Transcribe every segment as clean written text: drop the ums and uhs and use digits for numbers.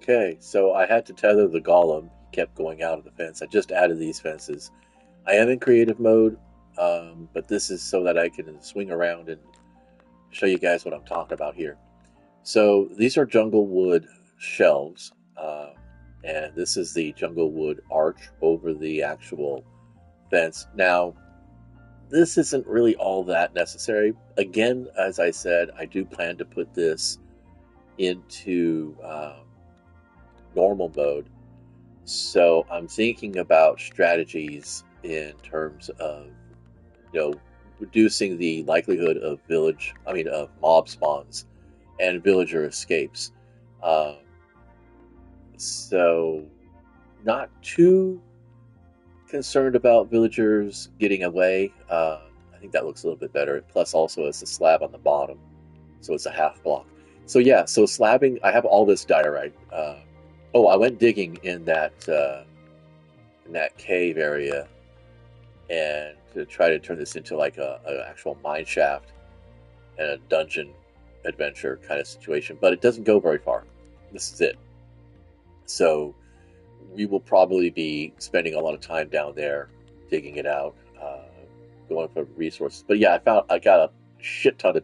Okay, so I had to tether the golem. He kept going out of the fence. I just added these fences. I am in creative mode, but this is so that I can swing around and show you guys what I'm talking about here. So these are jungle wood shelves, and this is the jungle wood arch over the actual fence. Now, this isn't really all that necessary. Again, as I said, I do plan to put this into normal mode. So I'm thinking about strategies in terms of, reducing the likelihood of of mob spawns and villager escapes. Um, so not too concerned about villagers getting away. I think that looks a little bit better. Plus, also it's a slab on the bottom, so it's a half block. So yeah, so slabbing. I have all this diorite. Oh, I went digging in that cave area and to try to turn this into like an actual mine shaft and a dungeon adventure kind of situation, but it doesn't go very far. This is it. So we will probably be spending a lot of time down there digging it out, going for resources. But yeah, I got a shit ton of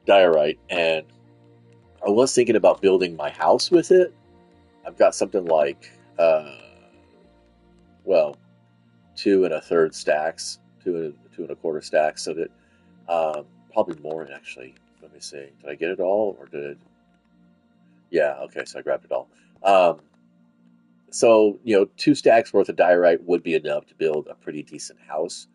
diorite, and I was thinking about building my house with it. I've got something like, well, two and a third stacks, two and a quarter stacks of it. Probably more actually. Let me see. Did I get it all, or did? Yeah. Okay. So I grabbed it all. So two stacks worth of diorite would be enough to build a pretty decent house,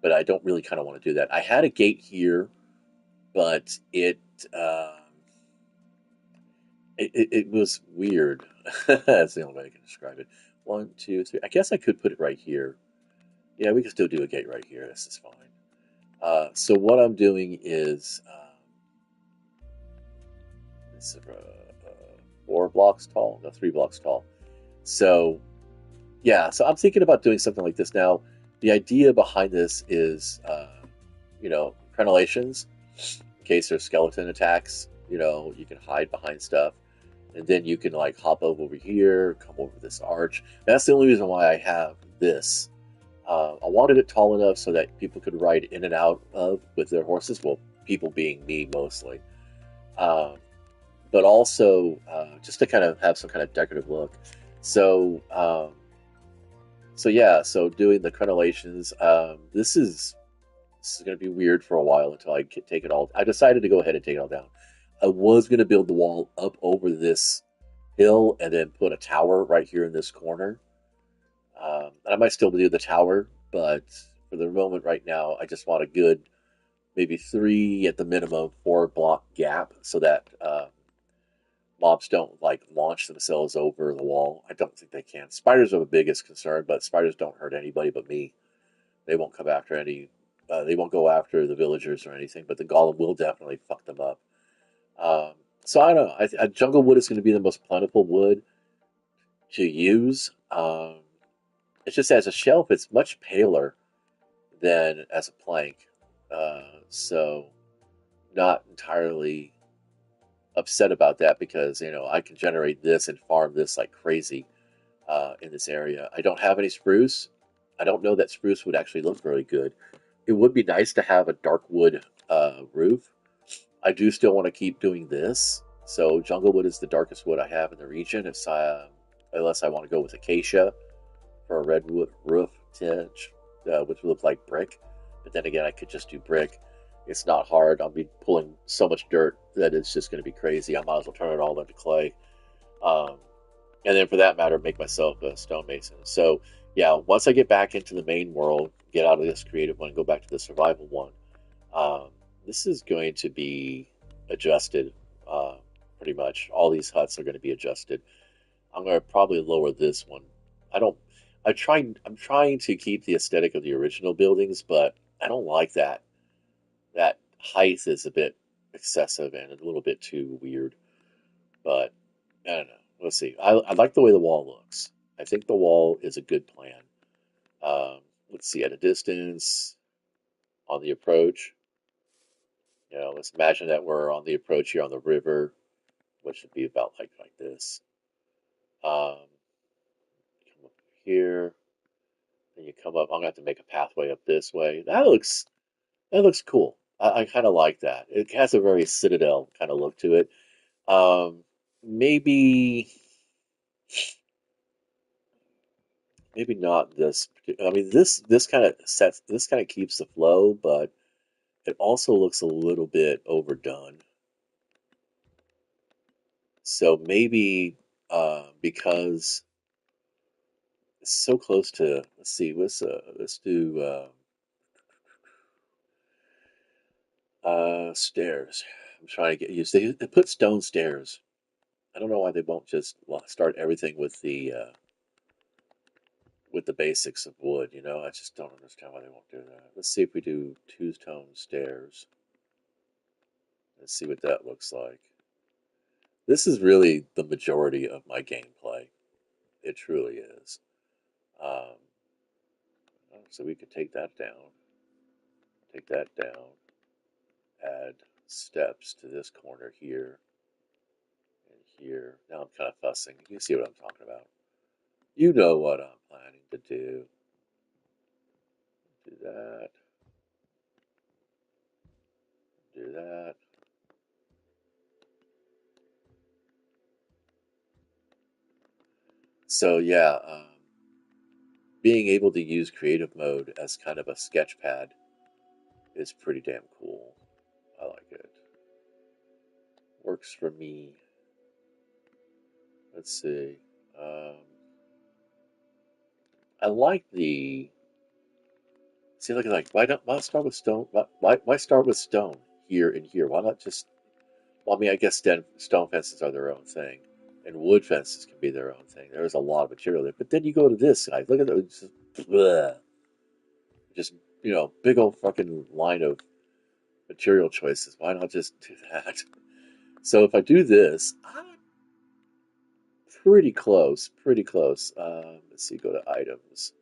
but I don't really kind of want to do that. I had a gate here, but um, it was weird. That's the only way I can describe it. One, two, three. I guess I could put it right here. Yeah, we can still do a gate right here. This is fine. So what I'm doing is this is 4 blocks tall, no, 3 blocks tall. So yeah, so I'm thinking about doing something like this now. The idea behind this is, crenellations. In case there's skeleton attacks, you can hide behind stuff, and then you can like hop over here, come over this arch. That's the only reason why I have this. I wanted it tall enough so that people could ride in and out of with their horses. Well, people being me mostly, um, but also just to kind of have some kind of decorative look. So, so yeah, so doing the crenellations. This is going to be weird for a while until I take it all. I decided to go ahead and take it all down. I was going to build the wall up over this hill and then put a tower right here in this corner. And I might still do the tower, but for the moment right now, I just want a good, maybe three at the minimum, 4 block gap so that mobs don't like launch themselves over the wall. I don't think they can. Spiders are the biggest concern, but spiders don't hurt anybody but me. They won't come after any. They won't go after the villagers or anything, but the golem will definitely fuck them up. So I don't know. Jungle wood is going to be the most plentiful wood to use. It's just as a shelf, it's much paler than as a plank. So not entirely upset about that because I can generate this and farm this like crazy in this area. I don't have any spruce. I don't know that spruce would actually look really good. It would be nice to have a dark wood roof. I do still want to keep doing this. So jungle wood is the darkest wood I have in the region. Unless I want to go with acacia for a red wood roof tinge, which would look like brick. But then again, I could just do brick. It's not hard. I'll be pulling so much dirt that it's just going to be crazy. I might as well turn it all into clay. Um, and then for that matter, make myself a stonemason. So yeah, once I get back into the main world, get out of this creative one, go back to the survival one. Um, this is going to be adjusted. Uh, Pretty much all these huts are going to be adjusted. I'm going to probably lower this one. I don't. I'm trying to keep the aesthetic of the original buildings, but I don't like that. That height is a bit excessive and a little bit too weird. But I don't know. Let's see. I like the way the wall looks. I think the wall is a good plan. Let's see, at a distance, on the approach. Let's imagine that we're on the approach here on the river, which should be about like this. Come up here, then you come up. I'm gonna have to make a pathway up this way. That looks cool. I kind of like that. It has a very Citadel kind of look to it. Um, maybe maybe not this. I mean, this kind of sets this kind of keeps the flow, but it also looks a little bit overdone. So maybe because it's so close to, let's see, let's do stairs. I'm trying to get used. They put stone stairs. I don't know why they won't just start everything with the basics of wood. You know, I just don't understand why they won't do that. Let's see if we do two-tone stairs. Let's see what that looks like. This is really the majority of my gameplay. It truly is. Um, so we could take that down. Take that down. Add steps to this corner here and here. Now I'm kind of fussing. You see what I'm talking about. You know what I'm planning to do. Do that. Do that. So yeah, being able to use creative mode as kind of a sketch pad is pretty damn cool. I like it. Works for me. Let's see. Um, I like the. See, look at why start with stone? Why start with stone here and here? Why not just? Well, I mean, I guess stone fences are their own thing, and wood fences can be their own thing. There's a lot of material there, but then you go to this guy. Look at just big old fucking line of material choices. Why not just do that? So if I do this, I'm pretty close, pretty close. Let's see, go to items.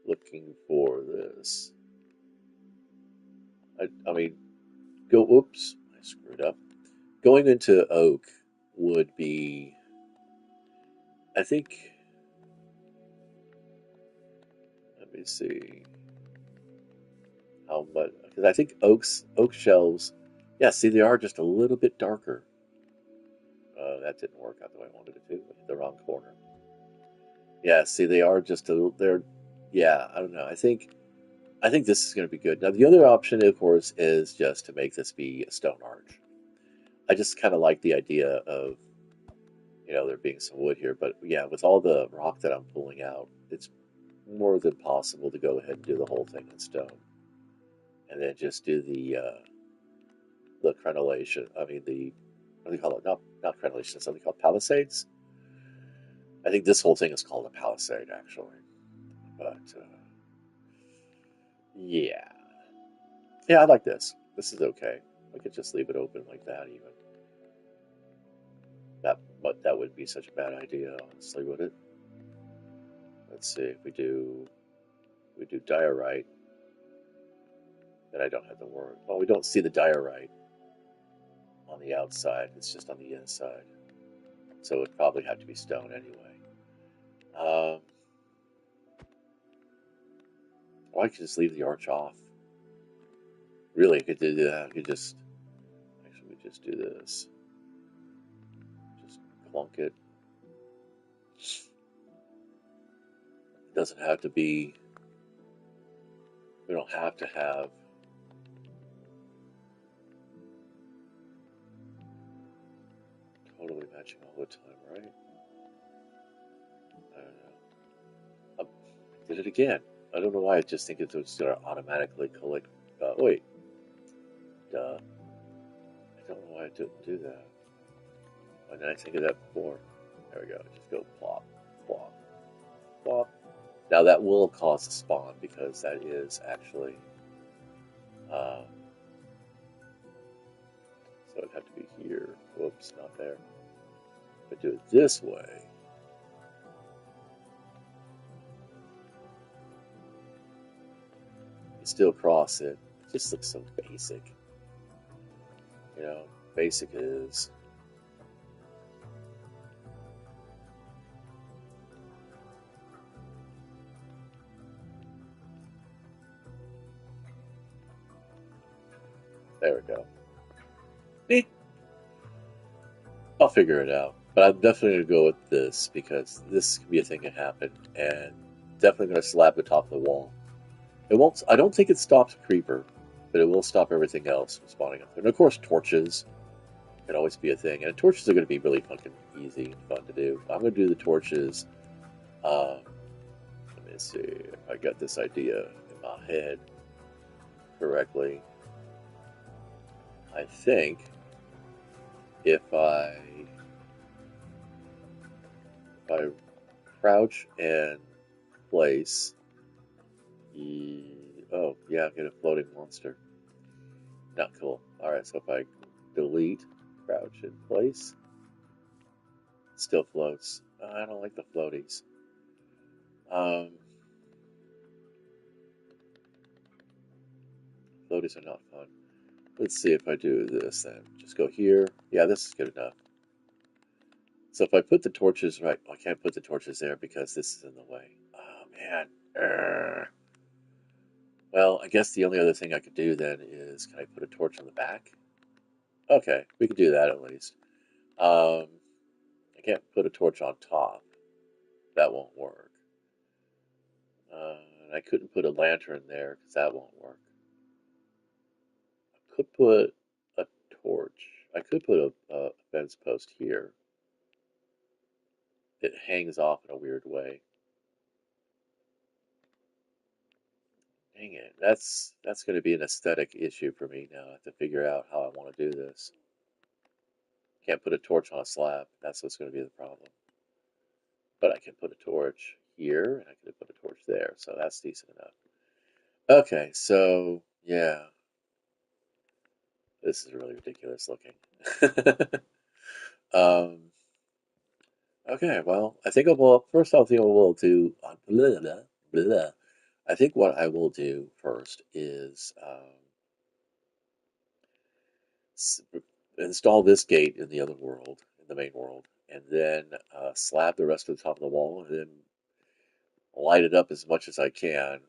Looking for this. I mean, oops, I screwed up. Going into oak would be, I think, let me see how much, because I think oak shelves, yeah, see, they are just a little bit darker. That didn't work out the way I wanted it to. I hit the wrong corner. Yeah, see, they are just they're, yeah, I don't know. I think this is going to be good. Now, the other option, of course, is just to make this be a stone arch. I just kind of like the idea of, there being some wood here. But yeah, with all the rock that I'm pulling out, it's more than possible to go ahead and do the whole thing in stone. And then just do the crenellation. I mean, what do you call it? Not crenellation, it's something called palisades. I think this whole thing is called a palisade, actually. But yeah. Yeah, I like this. This is okay. I could just leave it open like that, even. But that would be such a bad idea, honestly, would it? Let's see if we do diorite, then I don't have to worry. Well, we don't see the diorite on the outside; it's just on the inside, so it would probably have to be stone anyway. Um, or I could just leave the arch off. Really, I could do that. I could just actually just do this. Just clunk it. It doesn't have to be. We don't have to have totally matching all the time, right? I don't know. I did it again. I don't know why. I just think it's just gonna automatically collect. Wait, duh. I don't know why I didn't do that. Why didn't I think of that before? There we go. Just go plop, plop, plop. Now that will cause a spawn because that is actually. Um, so it'd have to be here. Whoops, not there. But do it this way. You still cross it. It just looks so basic. You know, basic is. There we go. Eh, I'll figure it out. But I'm definitely going to go with this because this could be a thing that happened. And definitely going to slap the top of the wall. It won't. I don't think it stops a creeper, but it will stop everything else from spawning up there. And of course, torches can always be a thing. And torches are going to be really fucking easy and fun to do. I'm going to do the torches. Um, let me see if I got this idea in my head correctly. I think if I crouch and place, oh yeah, I get a floating monster. Not cool. All right, so if I delete, crouch and place, it still floats. I don't like the floaties. Um, floaties are not fun. Let's see if I do this then. Just go here. Yeah, this is good enough. So if I put the torches right, I can't put the torches there because this is in the way. Oh man. Urgh. Well, I guess the only other thing I could do then is, can I put a torch on the back? Okay, we could do that at least. Um, I can't put a torch on top. That won't work. And I couldn't put a lantern there because that won't work. I could put a torch. I could put a fence post here. It hangs off in a weird way. Dang it. That's going to be an aesthetic issue for me now. I have to figure out how I want to do this. Can't put a torch on a slab. That's what's going to be the problem. But I can put a torch here, and I can put a torch there, so that's decent enough. Okay, so yeah, this is really ridiculous looking. um, okay, well, I think I will. First, I think I will do. Blah, blah, blah. I think what I will do first is s- install this gate in the other world, in the main world, and then slab the rest of the top of the wall, and then light it up as much as I can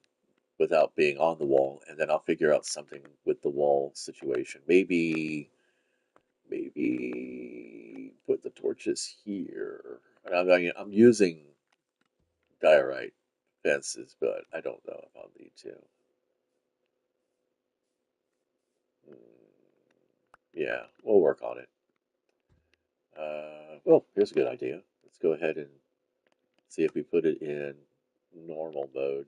without being on the wall, and then I'll figure out something with the wall situation. Maybe put the torches here. And I'm using diorite fences, but I don't know if I'll need to. Yeah, we'll work on it. Well, here's a good idea. Let's go ahead and see if we put it in normal mode.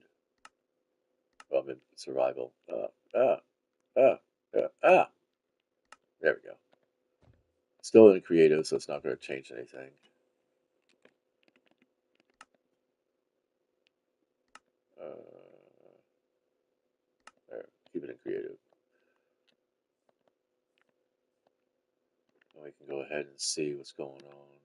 Well, I'm in survival. Ah, there we go. Still in creative, so it's not going to change anything. Uh, there, keep it in creative. And we can go ahead and see what's going on.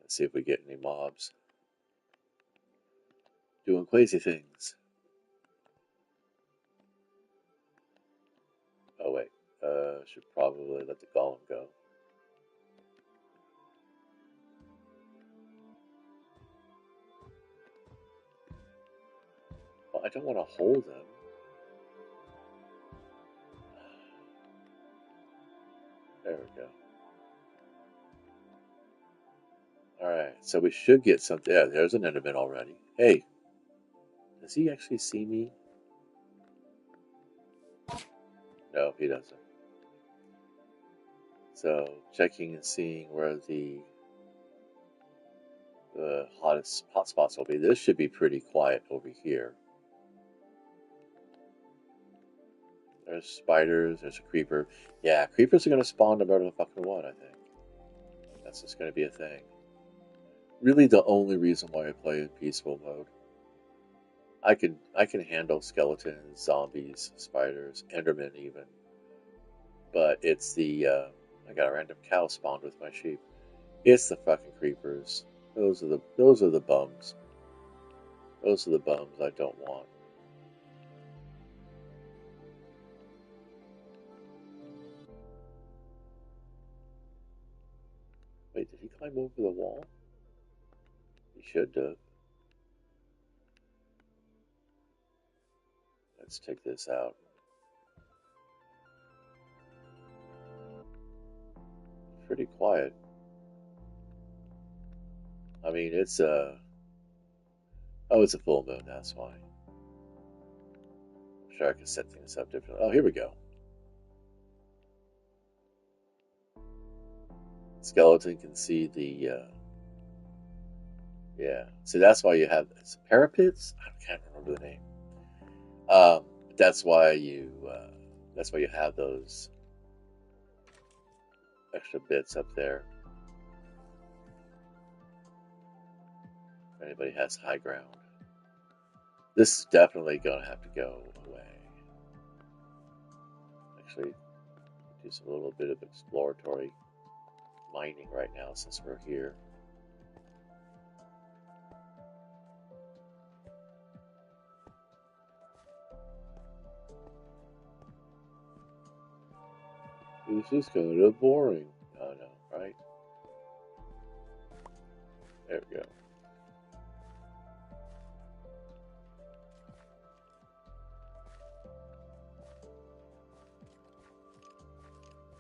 Let's see if we get any mobs doing crazy things. Oh wait, should probably let the golem go. Well, I don't want to hold them. There we go. Alright, so we should get something. Yeah, there's an enderman already. Hey, does he actually see me? No, he doesn't. So, checking and seeing where the hottest hotspots will be. This should be pretty quiet over here. There's spiders, there's a creeper. Yeah, creepers are going to spawn no matter the fucking what, I think. That's just going to be a thing. Really the only reason why I play in peaceful mode. I can handle skeletons, zombies, spiders, endermen even. But it's I got a random cow spawned with my sheep. It's the fucking creepers. Those are the bums. Those are the bums I don't want. climb over the wall? He should have. Let's take this out. Pretty quiet. I mean, it's a... Oh, it's a full moon, that's why. I'm sure I can set things up differently. Oh, here we go. Skeleton can see the... yeah. See, that's why you have... It's parapets? I can't remember the name. Um, that's why you... that's why you have those extra bits up there. If anybody has high ground. This is definitely going to have to go away. Actually, do some little bit of exploratory mining right now since we're here. This is kind of boring. Oh no, right? There we go.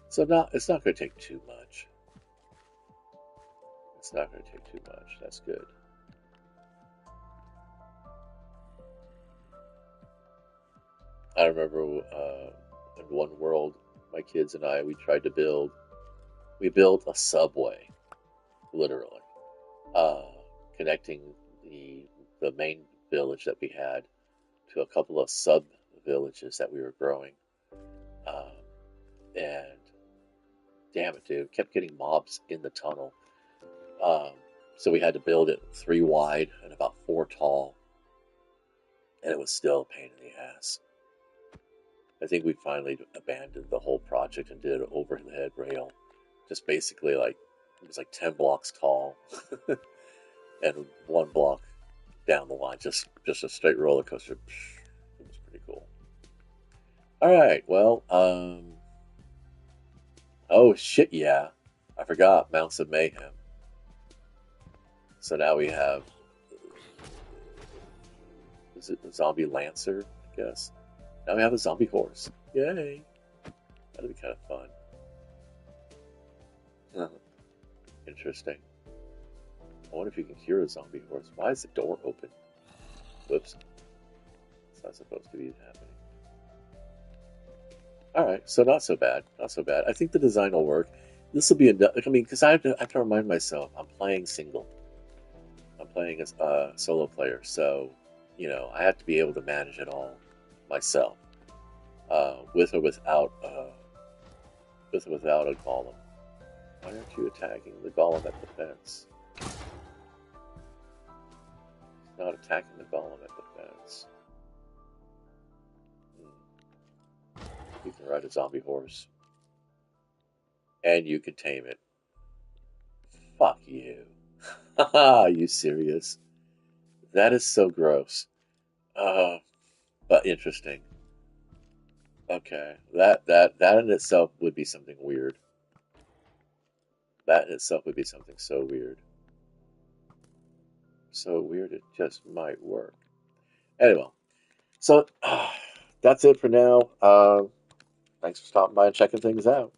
So it's not going to take too much. It's not going to take too much. That's good. I remember in one world, my kids and I, we built a subway, literally, uh, connecting the main village that we had to a couple of sub villages that we were growing. Um, and damn it, dude, kept getting mobs in the tunnel. Um, so we had to build it 3 wide and about 4 tall, and it was still a pain in the ass. I think we finally abandoned the whole project and did an overhead rail, just basically like it was like 10 blocks tall, and 1 block down the line, just a straight roller coaster. It was pretty cool. All right, well, oh shit, yeah, I forgot Mounts of Mayhem. So now we have, is it the zombie lancer? I guess. Now we have a zombie horse. Yay! That'd be kind of fun. Huh. Interesting. I wonder if you can hear a zombie horse. Why is the door open? Whoops. It's not supposed to be happening. Alright, so not so bad. Not so bad. I think the design will work. This will be enough. I mean, because I have to remind myself, I'm playing single. I'm playing as a solo player, so, I have to be able to manage it all myself. With or without a golem. Why aren't you attacking the golem at the fence? He's not attacking the golem at the fence. You can ride a zombie horse. And you can tame it. Fuck you. Haha, you serious? That is so gross. But interesting. Okay. That in itself would be something weird. That in itself would be something so weird. So weird it just might work. Anyway, so that's it for now. Thanks for stopping by and checking things out.